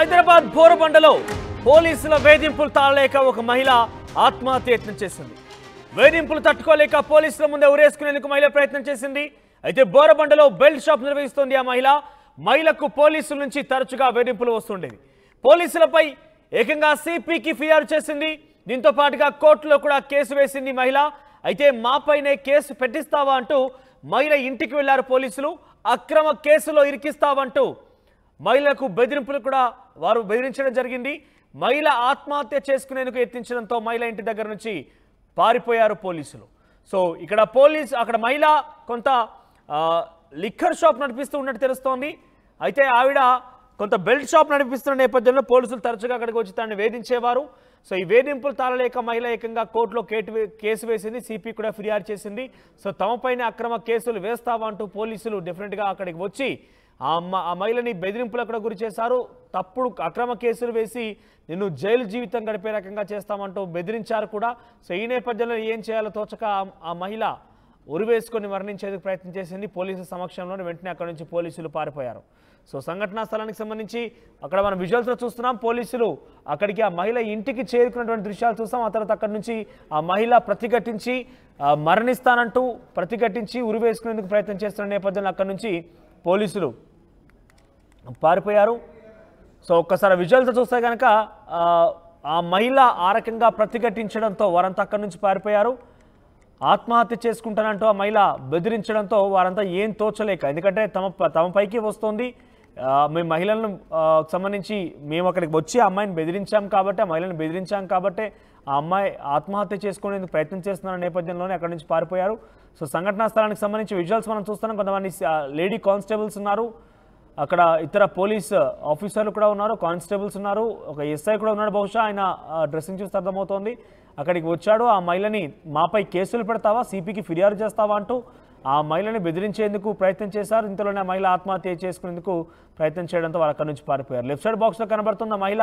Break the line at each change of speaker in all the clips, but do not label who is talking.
హైదరాబాద్ బోరబండలో పోలీసుల వేధింపులు తాళలేక ఒక మహిళ ఆత్మహత్య యత్నం చేసింది. వేధింపులు తట్టుకోలేక పోలీసుల ముందే ఉరేసుకునేందుకు మహిళ ప్రయత్నం చేసింది. అయితే బోరబండలో బెల్ట్ షాప్ నిర్వహిస్తోంది ఆ మహిళకు పోలీసుల నుంచి తరచుగా వేధింపులు వస్తుండేవి. పోలీసులపై ఏకంగా సిపికి ఫిర్యాదు చేసింది. దీంతో పాటుగా కోర్టులో కూడా కేసు వేసింది మహిళ. అయితే మాపైనే కేసు పెట్టిస్తావా అంటూ మహిళ ఇంటికి వెళ్లారు పోలీసులు. అక్రమ కేసులో ఇరికిస్తావంటూ మహిళకు బెదిరింపులు కూడా వారు బెదిరించడం జరిగింది. మహిళ ఆత్మహత్య చేసుకునేందుకు యత్నించడంతో మహిళ ఇంటి దగ్గర నుంచి పారిపోయారు పోలీసులు. సో అక్కడ మహిళ కొంత లిక్కర్ షాప్ నడిపిస్తూ ఉన్నట్టు తెలుస్తోంది. అయితే ఆవిడ కొంత బెల్ట్ షాప్ నడిపిస్తున్న నేపథ్యంలో పోలీసులు తరచుగా అక్కడికి వచ్చి తనని వేధించేవారు. సో ఈ వేధింపులు తాళలేక మహిళ ఏకంగా కోర్టులో కేసు వేసింది. సిపి కూడా ఫిర్యాదు చేసింది. సో తమపైన అక్రమ కేసులు వేస్తావా అంటూ పోలీసులు డెఫినెట్గా అక్కడికి వచ్చి ఆ మహిళని బెదిరింపులకు కూడా గురి చేశారు. తప్పుడు అక్రమ కేసులు వేసి నిన్ను జైలు జీవితం గడిపే రకంగా చేస్తామంటూ బెదిరించారు కూడా. సో ఈ నేపథ్యంలో ఏం చేయాలో తోచక ఆ మహిళ ఉరివేసుకొని మరణించేందుకు ప్రయత్నం చేసింది. పోలీసుల సమక్షంలోనే వెంటనే అక్కడి నుంచి పోలీసులు పారిపోయారు. సో సంఘటనా స్థలానికి సంబంధించి అక్కడ మనం విజువల్స్లో చూస్తున్నాం. పోలీసులు అక్కడికి ఆ మహిళ ఇంటికి చేరుకున్నటువంటి దృశ్యాలు చూస్తాం. ఆ తర్వాత అక్కడి నుంచి ఆ మహిళ ప్రతిఘటించి మరణిస్తానంటూ ప్రతిఘటించి ఉరివేసుకునేందుకు ప్రయత్నం చేస్తున్న నేపథ్యంలో అక్కడి నుంచి పోలీసులు పారిపోయారు. సో ఒక్కసారి విజువల్స్ చూస్తే కనుక ఆ మహిళ ఆ రకంగా ప్రతిఘటించడంతో వారంతా అక్కడి నుంచి పారిపోయారు. ఆత్మహత్య చేసుకుంటానంటూ ఆ మహిళ బెదిరించడంతో వారంతా ఏం తోచలేక, ఎందుకంటే తమ పైకి వస్తుంది, మేము మహిళలను సంబంధించి మేము అక్కడికి వచ్చి ఆ అమ్మాయిని బెదిరించాం కాబట్టి, ఆ మహిళను బెదిరించాం కాబట్టి ఆ అమ్మాయి ఆత్మహత్య చేసుకునేందుకు ప్రయత్నం చేస్తున్న నేపథ్యంలోనే అక్కడి నుంచి పారిపోయారు. సో సంఘటనా స్థలానికి సంబంధించి విజువల్స్ మనం చూస్తున్నాం. కొంతమంది లేడీ కానిస్టేబుల్స్ ఉన్నారు, అక్కడ ఇతర పోలీస్ ఆఫీసర్లు కూడా ఉన్నారు, కానిస్టేబుల్స్ ఉన్నారు, ఒక ఎస్ఐ కూడా ఉన్నాడు. బహుశా ఆయన డ్రెస్సింగ్ చూస్తే అర్థమవుతోంది. అక్కడికి వచ్చాడు. ఆ మహిళని మాపై కేసులు పెడతావా, సిపికి ఫిర్యాదు చేస్తావా అంటూ ఆ మహిళని బెదిరించేందుకు ప్రయత్నం చేశారు. ఇంతలోనే ఆ మహిళ ఆత్మహత్య చేసుకునేందుకు ప్రయత్నం చేయడంతో వారు అక్కడి నుంచి పారిపోయారు. లెఫ్ట్ సైడ్ బాక్స్లో కనబడుతున్న మహిళ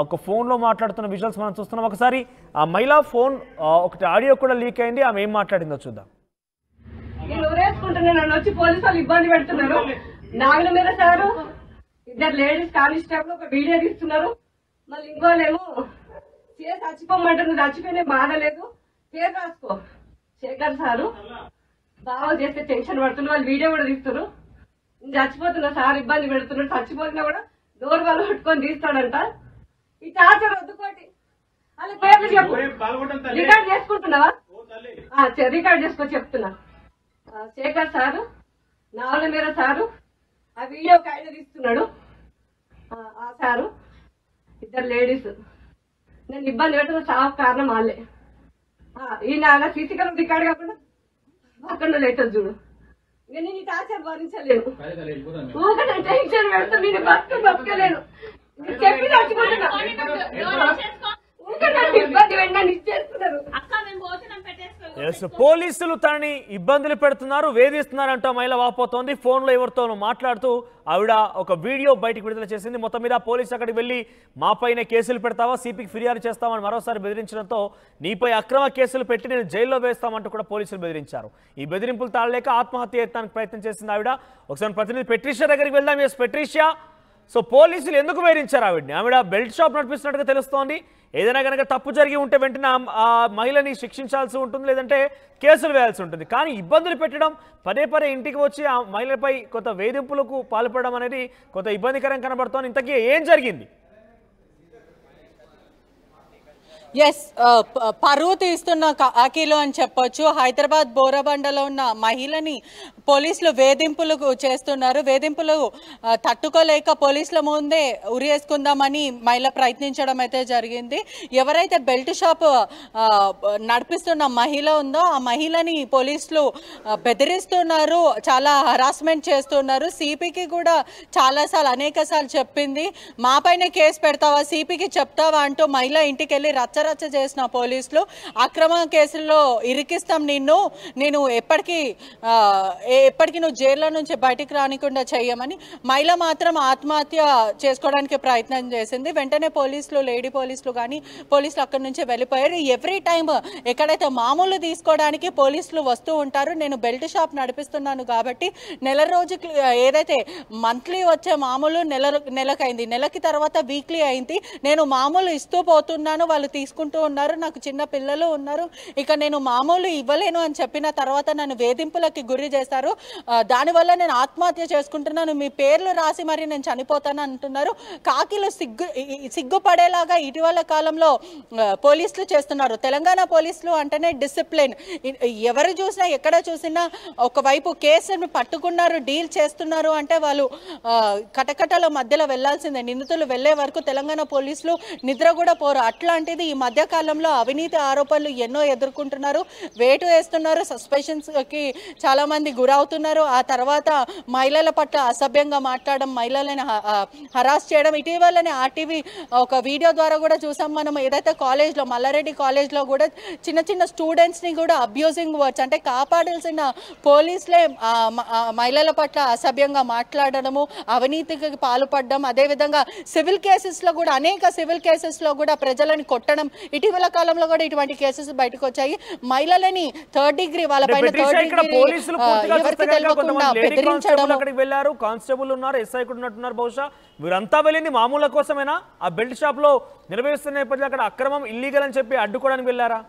ఒక ఫోన్లో మాట్లాడుతున్న విజువల్స్ మనం చూస్తున్నాం. ఒకసారి ఆ మహిళ ఫోన్ ఒకటి ఆడియో కూడా లీక్ అయింది. ఆమె ఏం మాట్లాడిందో చూద్దాం.
నేను ఊరేసుకుంటున్నాను, నన్ను వచ్చి పోలీసు వాళ్ళు ఇబ్బంది పెడుతున్నారు. నాగల మీద సారు ఇద్దరు లేడీస్ కానిస్టేబుల్ ఒక వీడియో తీస్తున్నారు. మళ్ళీ ఇంకోలేమో చేసి చచ్చిపోమంటే నువ్వు చచ్చిపోయినా బాధ లేదు, పేరు రాసుకో శేఖర్ సారు బాగా చేస్తే టెన్షన్ పడుతున్నారు. వాళ్ళు వీడియో కూడా తీస్తున్నారు. నేను చచ్చిపోతున్నా సార్ ఇబ్బంది పెడుతున్నాడు, చచ్చిపోతున్నా కూడా డోర్ వాళ్ళు పట్టుకొని తీస్తాడంట. ఈ టార్చర్ వద్దుకోటి వాళ్ళ పేర్లు చెప్పు. రికార్డ్ చేసుకుంటున్నావా? రికార్డ్ చేసుకో చెప్తున్నా. శేఖర్ సారు, నావల మీద సారు, ఆ వీడియో ఒక ఆయన తీస్తున్నాడు. ఆ సారు ఇద్దరు లేడీస్ నేను ఇబ్బంది పెడుతున్న చావు కారణం వాళ్ళే. ఈయన సీసీ కెమెరా రికార్డ్ కాకుండా అక్కడ లేటది చూడు. ఇక నేను ఈ టార్చర్ భరించలేను. ఊగా నేను టెన్షన్ పెడుతూ నేను బతకలేను. చెప్పి చచ్చిపోతున్నా.
పోలీసులు తనని ఇబ్బందులు పెడుతున్నారు, వేధిస్తున్నారంటూ మహిళ వాపోతోంది. ఫోన్లో ఎవరితోనూ మాట్లాడుతూ ఆవిడ ఒక వీడియో బయటకు విడుదల చేసింది. మొత్తం మీద పోలీసు అక్కడికి వెళ్ళి మాపైనే కేసులు పెడతావా, సిపికి ఫిర్యాదు చేస్తామని మరోసారి బెదిరించడంతో నీపై అక్రమ కేసులు పెట్టి నేను జైల్లో వేస్తామంటూ కూడా పోలీసులు బెదిరించారు. ఈ బెదిరింపులు తాళలేక ఆత్మహత్య యత్నానికి ప్రయత్నం చేసింది ఆవిడ. ఒకసారి ప్రతినిధి పెట్రిషియా దగ్గరికి వెళ్దాం. ఎస్ పెట్రిషియా, సో పోలీసులు ఎందుకు వేధించారు ఆవిడని? ఆవిడ బెల్ట్ షాప్ నడిపిస్తున్నట్టుగా తెలుస్తోంది. ఏదైనా కనుక తప్పు జరిగి ఉంటే వెంటనే ఆ మహిళని శిక్షించాల్సి ఉంటుంది, లేదంటే కేసులు వేయాల్సి ఉంటుంది. కానీ ఇబ్బందులు పెట్టడం, పదే ఇంటికి వచ్చి ఆ మహిళపై కొంత వేధింపులకు పాల్పడడం అనేది కొంత ఇబ్బందికరం కనబడుతోంది. ఇంతకీ ఏం జరిగింది?
ఎస్, పరువు తీస్తున్న కాకిలో అని చెప్పొచ్చు. హైదరాబాద్ బోరబండలో ఉన్న మహిళని పోలీసులు వేధింపులు చేస్తున్నారు. వేధింపులు తట్టుకోలేక పోలీసుల ముందే ఉరేసుకుందామని మహిళ ప్రయత్నించడం అయితే జరిగింది. ఎవరైతే బెల్ట్ షాప్ నడిపిస్తున్న మహిళ ఉందో ఆ మహిళని పోలీసులు బెదిరిస్తున్నారు, చాలా హరాస్మెంట్ చేస్తున్నారు. సిపికి కూడా చాలాసార్లు అనేకసార్లు చెప్పింది, మాపైనే కేసు పెడతావా, సిపికి చెప్తావా అంటూ మహిళ ఇంటికి వెళ్ళి రచ్చ చేసిన పోలీసులు అక్రమ కేసుల్లో ఇరికిస్తాం నిన్ను, నేను ఎప్పటికీ ఎప్పటికీ నువ్వు జైల్లో నుంచి బయటికి రానికుండా చెయ్యమని. మహిళ మాత్రం ఆత్మహత్య చేసుకోవడానికి ప్రయత్నం చేసింది. వెంటనే పోలీసులు, లేడీ పోలీసులు కానీ పోలీసులు అక్కడి నుంచి వెళ్ళిపోయారు. ఎవ్రీ టైం ఎక్కడైతే మామూలు తీసుకోవడానికి పోలీసులు వస్తూ ఉంటారు. నేను బెల్ట్ షాప్ నడిపిస్తున్నాను కాబట్టి నెల రోజుకి ఏదైతే మంత్లీ వచ్చే మామూలు నెలకైంది, నెలకి తర్వాత వీక్లీ అయింది. నేను మామూలు ఇస్తూ పోతున్నాను, వాళ్ళు తీసుకుంటూ ఉన్నారు, నాకు చిన్న పిల్లలు ఉన్నారు, ఇక నేను మామూలు ఇవ్వలేను అని చెప్పిన తర్వాత నన్ను వేధింపులకి గురి చేశారు. దానివల్ల నేను ఆత్మహత్య చేసుకుంటున్నాను, మీ పేర్లు రాసి మరి నేను చనిపోతాను అంటున్నారు. కాకిలు సిగ్గుపడేలాగా ఇటీవల కాలంలో పోలీసులు చేస్తున్నారు. తెలంగాణ పోలీసులు అంటేనే డిసిప్లిన్. ఎవరు చూసినా ఎక్కడ చూసినా ఒకవైపు కేసును పట్టుకున్నారు, డీల్ చేస్తున్నారు అంటే వాళ్ళు కటకటల మధ్యలో వెళ్లాల్సిందే. నిందితులు వెళ్లే వరకు తెలంగాణ పోలీసులు నిద్ర కూడా పోరు. అట్లాంటిది ఈ మధ్య కాలంలో అవినీతి ఆరోపణలు ఎన్నో ఎదుర్కొంటున్నారు, వేటు వేస్తున్నారు, సస్పెషన్స్ కి చాలా మంది గురవుతున్నారు. ఆ తర్వాత మహిళల పట్ల అసభ్యంగా మాట్లాడడం, మహిళలను హరాస్ చేయడం. ఇటీవలనే ఆర్టీవీ ఒక వీడియో ద్వారా కూడా చూసాం మనం. ఏదైతే కాలేజ్లో, మల్లారెడ్డి కాలేజ్లో కూడా చిన్న చిన్న స్టూడెంట్స్ని కూడా అబ్యూజింగ్ వర్డ్స్ అంటే కాపాడాల్సిన పోలీసులే మహిళల పట్ల అసభ్యంగా మాట్లాడడము, అవినీతికి పాల్పడడం. అదేవిధంగా సివిల్ కేసెస్లో కూడా, అనేక సివిల్ కేసెస్లో కూడా ప్రజలను కొట్టడం. ఇటీవల కాలంలో కూడా ఇటువంటి కేసెస్ బయటకు వచ్చాయి. మహిళలని థర్డ్ డిగ్రీ, వాళ్ళపైన థర్డ్ డిగ్రీ ఎవరికి తెలియకుండా బెదిరించడం.
అక్కడికి వెళ్ళారు, కానిస్టేబుల్ ఉన్నారు, ఎస్ఐ కూడా ఉన్నట్టున్నారు. బహుశా వీరంతా వెళ్ళింది మామూలు కోసమేనా? ఆ బెల్ట్ షాప్ లో నిర్వహిస్తున్న నేపథ్యంలో అక్కడ అక్రమం, ఇల్లీగల్ అని చెప్పి అడ్డుకోవడానికి వెళ్ళారా?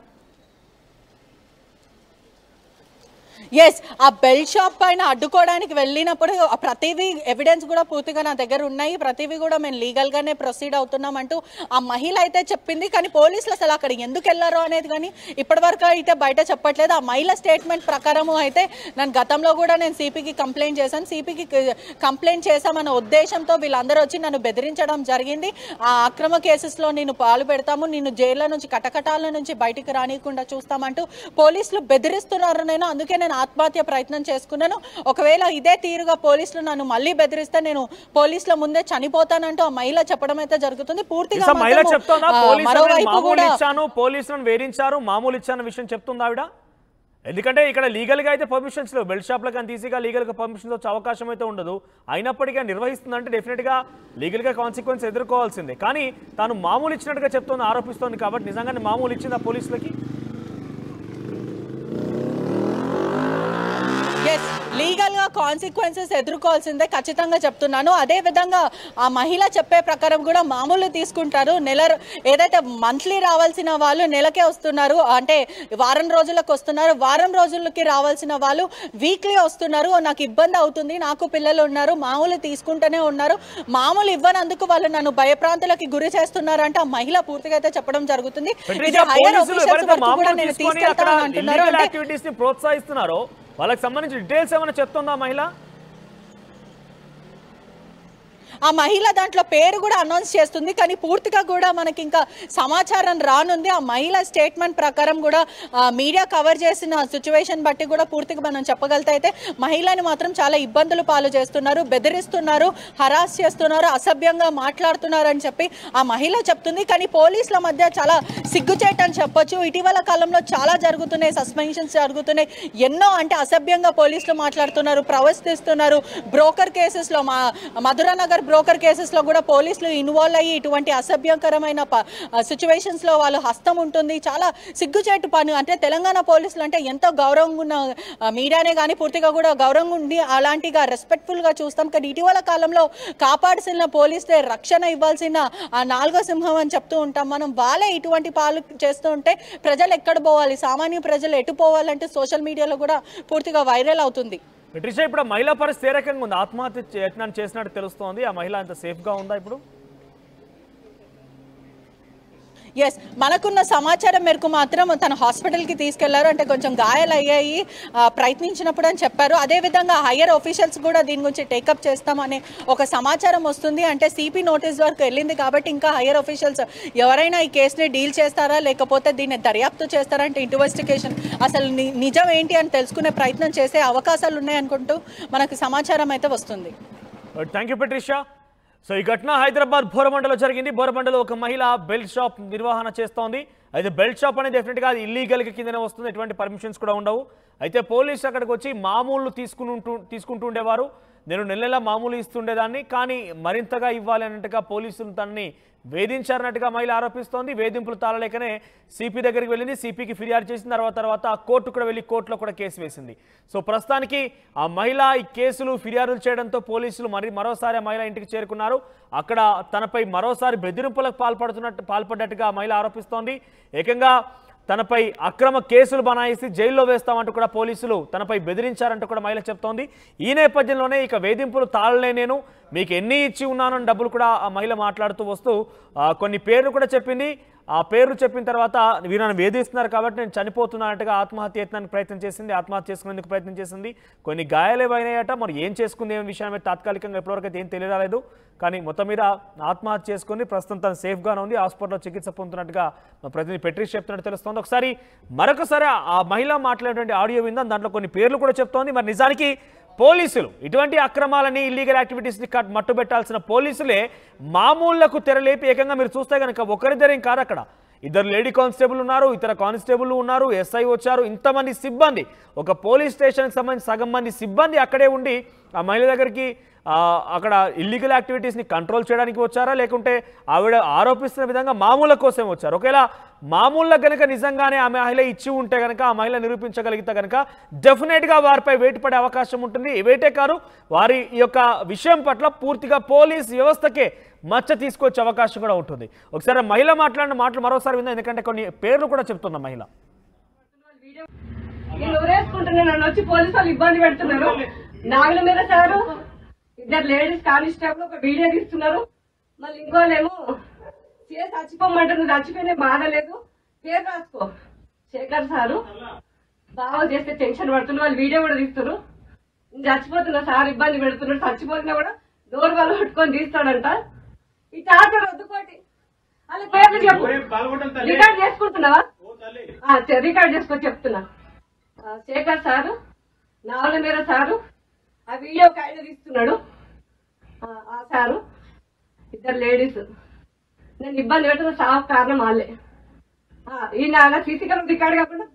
ఎస్, ఆ బెల్ట్ షాప్ పైన అడ్డుకోవడానికి వెళ్ళినప్పుడు ప్రతిదీ ఎవిడెన్స్ కూడా పూర్తిగా నా దగ్గర ఉన్నాయి, ప్రతిదీ కూడా మేము లీగల్గానే ప్రొసీడ్ అవుతున్నాం అంటూ ఆ మహిళ అయితే చెప్పింది. కానీ పోలీసులు అసలు అక్కడ ఎందుకు వెళ్ళారో అనేది కానీ ఇప్పటివరకు అయితే బయట చెప్పట్లేదు. ఆ మహిళ స్టేట్మెంట్ ప్రకారం అయితే నేను గతంలో కూడా నేను సిపికి కంప్లైంట్ చేశాను, సిపికి కంప్లైంట్ చేశామన్న ఉద్దేశంతో వీళ్ళందరూ వచ్చి నన్ను బెదిరించడం జరిగింది. ఆ అక్రమ కేసెస్లో నేను పాలు పెడతాము, నిన్ను జైల్లో నుంచి కటకటాల నుంచి బయటికి రానియకుండా చూస్తామంటూ పోలీసులు బెదిరిస్తున్నారు. అందుకే నేను ఆత్మహత్య ప్రయత్నం చేసుకున్నాను. ఒకవేళ ఇదే తీరుగా పోలీసులు నన్ను మళ్ళీ బెదిరిస్తే నేను పోలీసుల ముందే చనిపోతానంటూ ఆ మహిళ చెప్పడం అయితే జరుగుతుంది. పూర్తిగా
మరోవైపు కూడా పోలీసులను వేధించారు, మామూలు ఇచ్చాను విషయం చెప్తుంది ఆవిడ. ఎందుకంటే ఇక్కడ లీగల్ గా అయితే పర్మిషన్స్ లేవు, బెల్ట్ షాప్ లో కానీ ఈజీగా లీగల్ గా పర్మిషన్స్ వచ్చే అవకాశం అయితే ఉండదు. అయినప్పటికీ నిర్వహిస్తుందంటే డెఫినెట్ గా లీగల్ గా కాన్సిక్వెన్స్ ఎదుర్కోవాల్సిందే. కానీ తాను మామూలు ఇచ్చినట్టుగా చెప్తోంది, ఆరోపిస్తోంది. కాబట్టి నిజంగానే మామూలు ఇచ్చింది ఆ పోలీసులకి?
ఎస్, లీగల్ గా కాన్సిక్వెన్సెస్ ఎదుర్కోవాల్సిందే ఖచ్చితంగా చెప్తున్నాను. అదే విధంగా ఆ మహిళ చెప్పే ప్రకారం కూడా మామూలు తీసుకుంటారు. ఏదైతే మంత్లీ రావాల్సిన వాళ్ళు నెలకే వస్తున్నారు, అంటే వారం రోజులకు వస్తున్నారు, వారం రోజులకి రావాల్సిన వాళ్ళు వీక్లీ వస్తున్నారు. నాకు ఇబ్బంది అవుతుంది, నాకు పిల్లలు ఉన్నారు, మామూలు తీసుకుంటూనే ఉన్నారు, మామూలు ఇవ్వనందుకు వాళ్ళు నన్ను భయప్రాంతులకి గురి చేస్తున్నారు అంటే ఆ మహిళ పూర్తిగా అయితే చెప్పడం జరుగుతుంది. హైయర్ ఆఫీసర్స్ వరకు కూడా నేను తీసుకెళ్తాను అంటున్నారు.
ప్రోత్సహిస్తున్నారో వాళ్ళకి సంబంధించిన డీటెయిల్స్ ఏమైనా చెప్తుందా మహిళ?
ఆ మహిళ దాంట్లో పేరు కూడా అనౌన్స్ చేస్తుంది, కానీ పూర్తిగా కూడా మనకి ఇంకా సమాచారం రానుంది. ఆ మహిళ స్టేట్మెంట్ ప్రకారం కూడా మీడియా కవర్ చేసిన సిచ్యువేషన్ బట్టి కూడా పూర్తిగా మనం చెప్పగలితే అయితే మహిళని మాత్రం చాలా ఇబ్బందులు పాలు చేస్తున్నారు, బెదిరిస్తున్నారు, హరాస్ చేస్తున్నారు, అసభ్యంగా మాట్లాడుతున్నారు అని చెప్పి ఆ మహిళ చెప్తుంది. కానీ పోలీసుల మధ్య చాలా సిగ్గుచేటు అని చెప్పొచ్చు. ఇటీవల కాలంలో చాలా జరుగుతున్నాయి, సస్పెన్షన్స్ జరుగుతున్నాయి, ఎన్నో అంటే అసభ్యంగా పోలీసులు మాట్లాడుతున్నారు, ప్రవర్తిస్తున్నారు. బ్రోకర్ కేసెస్లో, మధురానగర్ బ్రోకర్ కేసెస్లో కూడా పోలీసులు ఇన్వాల్వ్ అయ్యి ఇటువంటి అసభ్యకరమైన సిచ్యువేషన్స్లో వాళ్ళ హస్తం ఉంటుంది. చాలా సిగ్గుచేటు పని. అంటే తెలంగాణ పోలీసులు అంటే ఎంతో గౌరవంగా ఉన్న మీడియానే కానీ పూర్తిగా కూడా గౌరవంగా ఉండి అలాంటిగా రెస్పెక్ట్ఫుల్గా చూస్తాం. కానీ ఇటీవల కాలంలో కాపాడాల్సిన పోలీసులే రక్షణ ఇవ్వాల్సిన ఆ నాలుగో సింహం అని చెప్తూ ఉంటాం మనం. వాళ్ళే ఇటువంటి పాలు చేస్తూ ఉంటే ప్రజలు ఎక్కడ పోవాలి, సామాన్య ప్రజలు ఎటు పోవాలంటే సోషల్ మీడియాలో కూడా పూర్తిగా వైరల్ అవుతుంది.
ట్రిషా, ఇప్పుడు మహిళా పరిస్థితి ఏ రకంగా ఉంది? ఆత్మహత్య యత్నం చేసినట్టు తెలుస్తోంది. ఆ మహిళ అంత సేఫ్గా ఉందా ఇప్పుడు?
ఎస్, మనకున్న సమాచారం మేరకు మాత్రం తన హాస్పిటల్కి తీసుకెళ్లారు, అంటే కొంచెం గాయాలయ్యాయి ప్రయత్నించినప్పుడు అని చెప్పారు. అదేవిధంగా హయ్యర్ ఆఫీషియల్స్ కూడా దీని గురించి టేకప్ చేస్తామనే ఒక సమాచారం వస్తుంది. అంటే సిపి నోటీస్ వరకు వెళ్ళింది కాబట్టి ఇంకా హయ్యర్ ఆఫీషియల్స్ ఎవరైనా ఈ కేసుని డీల్ చేస్తారా లేకపోతే దీన్ని దర్యాప్తు చేస్తారా అంటే ఇన్వెస్టిగేషన్ అసలు నిజం ఏంటి అని తెలుసుకునే ప్రయత్నం చేసే అవకాశాలు ఉన్నాయనుకుంటూ మనకు సమాచారం అయితే వస్తుంది.
Thank you Trisha. సో ఈ ఘటన హైదరాబాద్ బోరబండలో జరిగింది. బోరబండలో ఒక మహిళ బెల్ట్ షాప్ నిర్వహణ చేస్తోంది. అయితే బెల్ట్ షాప్ అనేది డెఫినెట్గా అది ఇల్లీగల్కి కిందనే వస్తుంది, ఎటువంటి పర్మిషన్స్ కూడా ఉండవు. అయితే పోలీసు అక్కడికి వచ్చి మామూలు తీసుకుంటూ ఉండేవారు. నేను నెల మామూలు ఇస్తుండేదాన్ని, కానీ మరింతగా ఇవ్వాలి అన్నట్టుగా పోలీసులు తనని వేధించారన్నట్టుగా మహిళ ఆరోపిస్తోంది. వేధింపులు తాళలేకనే సిపి దగ్గరికి వెళ్ళింది, సిపికి ఫిర్యాదు చేసిన తర్వాత కోర్టు కూడా వెళ్ళి కోర్టులో కూడా కేసు వేసింది. సో ప్రస్తుతానికి ఆ మహిళ ఈ కేసులు ఫిర్యాదులు చేయడంతో పోలీసులు మరోసారి ఆ మహిళ ఇంటికి చేరుకున్నారు. అక్కడ తనపై మరోసారి బెదిరింపులకు పాల్పడ్డట్టుగా మహిళ ఆరోపిస్తోంది. ఏకంగా తనపై అక్రమ కేసులు బనాయిసి జైల్లో వేస్తామంటూ కూడా పోలీసులు తనపై బెదిరించారంటూ కూడా మహిళ చెప్తోంది. ఈ నేపథ్యంలోనే ఇక వేధింపులు తాళలే, నేను మీకు ఎన్ని ఇచ్చి ఉన్నానని డబ్బులు కూడా ఆ మహిళ మాట్లాడుతూ వస్తూ కొన్ని పేర్లు కూడా చెప్పింది. ఆ పేర్లు చెప్పిన తర్వాత వీరు నన్ను వేధిస్తున్నారు కాబట్టి నేను చనిపోతున్నానట్టుగా ఆత్మహత్య యత్నానికి ప్రయత్నం చేసింది, ఆత్మహత్య చేసుకునేందుకు ప్రయత్నం చేసింది. కొన్ని గాయాలేవైనాయట, మరి ఏం చేసుకుంది ఏం విషయం మీద తాత్కాలికంగా ఇప్పటివరకు అయితే ఏం తెలియరాలేదు. కానీ మొత్తం మీద ఆత్మహత్య చేసుకుని ప్రస్తుతం తను సేఫ్గానే ఉంది, హాస్పిటల్లో చికిత్స పొందుతున్నట్టుగా ప్రతినిధి పెట్రీష్ చెప్తున్నట్టు తెలుస్తోంది. ఒకసారి మరొకసారి ఆ మహిళ మాట్లాడేటువంటి ఆడియో విందాం, దాంట్లో కొన్ని పేర్లు కూడా చెప్తోంది. మరి నిజానికి పోలీసులు ఇటువంటి అక్రమాలని ఇల్లీగల్ యాక్టివిటీస్ని మట్టుబెట్టాల్సిన పోలీసులే మామూళ్లకు తెరలేపి ఏకంగా మీరు చూస్తే కనుక ఒకరిద్దరేం కాదు, అక్కడ ఇద్దరు లేడీ కానిస్టేబుల్ ఉన్నారు, ఇతర కానిస్టేబుల్ ఉన్నారు, ఎస్ఐ వచ్చారు, ఇంతమంది సిబ్బంది, ఒక పోలీస్ స్టేషన్కి సంబంధించి సగం మంది సిబ్బంది అక్కడే ఉండి ఆ మహిళ దగ్గరికి అక్కడ ఇల్లీగల్ యాక్టివిటీస్ని కంట్రోల్ చేయడానికి వచ్చారా, లేకుంటే ఆవిడ ఆరోపిస్తున్న విధంగా మామూల కోసం వచ్చారు? ఒకవేళ మామూలుగా కనుక నిజంగానే ఆ మహిళ ఇచ్చి ఉంటే కనుక, ఆ మహిళ నిరూపించగలిగితే కనుక డెఫినెట్గా వారిపై వేటు పడే అవకాశం ఉంటుంది. వేటే కాదు, వారి ఈ యొక్క విషయం పట్ల పూర్తిగా పోలీస్ వ్యవస్థకే మచ్చ తీసుకొచ్చే అవకాశం కూడా ఉంటుంది. ఒకసారి మహిళ మాట్లాడిన మాటలు మరోసారి విందాం, ఎందుకంటే కొన్ని పేర్లు కూడా చెప్తున్న మహిళ.
నేను ఊరేసుకుంటున్నా, నన్ను వచ్చి పోలీసు వాళ్ళు ఇబ్బంది పెడుతున్నారు. నాగుల మీద సారు, ఇద్దరు లేడీస్ కానిస్టేబుల్ ఒక వీడియో తీస్తున్నారు. మళ్ళీ ఇంకోలేమో చేసి చచ్చిపోమంటే నువ్వు చచ్చిపోయినా బాధ లేదు, పేరు రాసుకో శేఖర్ సారు బాగా చేస్తే టెన్షన్ పడుతున్నారు. వాళ్ళు వీడియో కూడా తీస్తున్నారు. నేను చచ్చిపోతున్నా సార్ ఇబ్బంది పెడుతున్నాడు, చచ్చిపోతున్నా కూడా డోర్ వాళ్ళు పట్టుకొని తీస్తాడంట. ఈ టార్చర్ వద్దుకోటి వాళ్ళ పేర్లు చెప్పు, రికార్డ్ చేసుకుంటున్నావా? రికార్డ్ చేసుకో చెప్తున్నా. శేఖర్ సారు, నావల మీద సారు, ఆ వీడియో ఒక ఆయన తీస్తున్నాడు, ఆ సారు, ఇద్దరు లేడీస్. నేను ఇబ్బంది పెడుతున్న సాఫ్ కారణం వాళ్ళే. ఈ నా సీసీ కెమెరా రికార్డ్ కాకుండా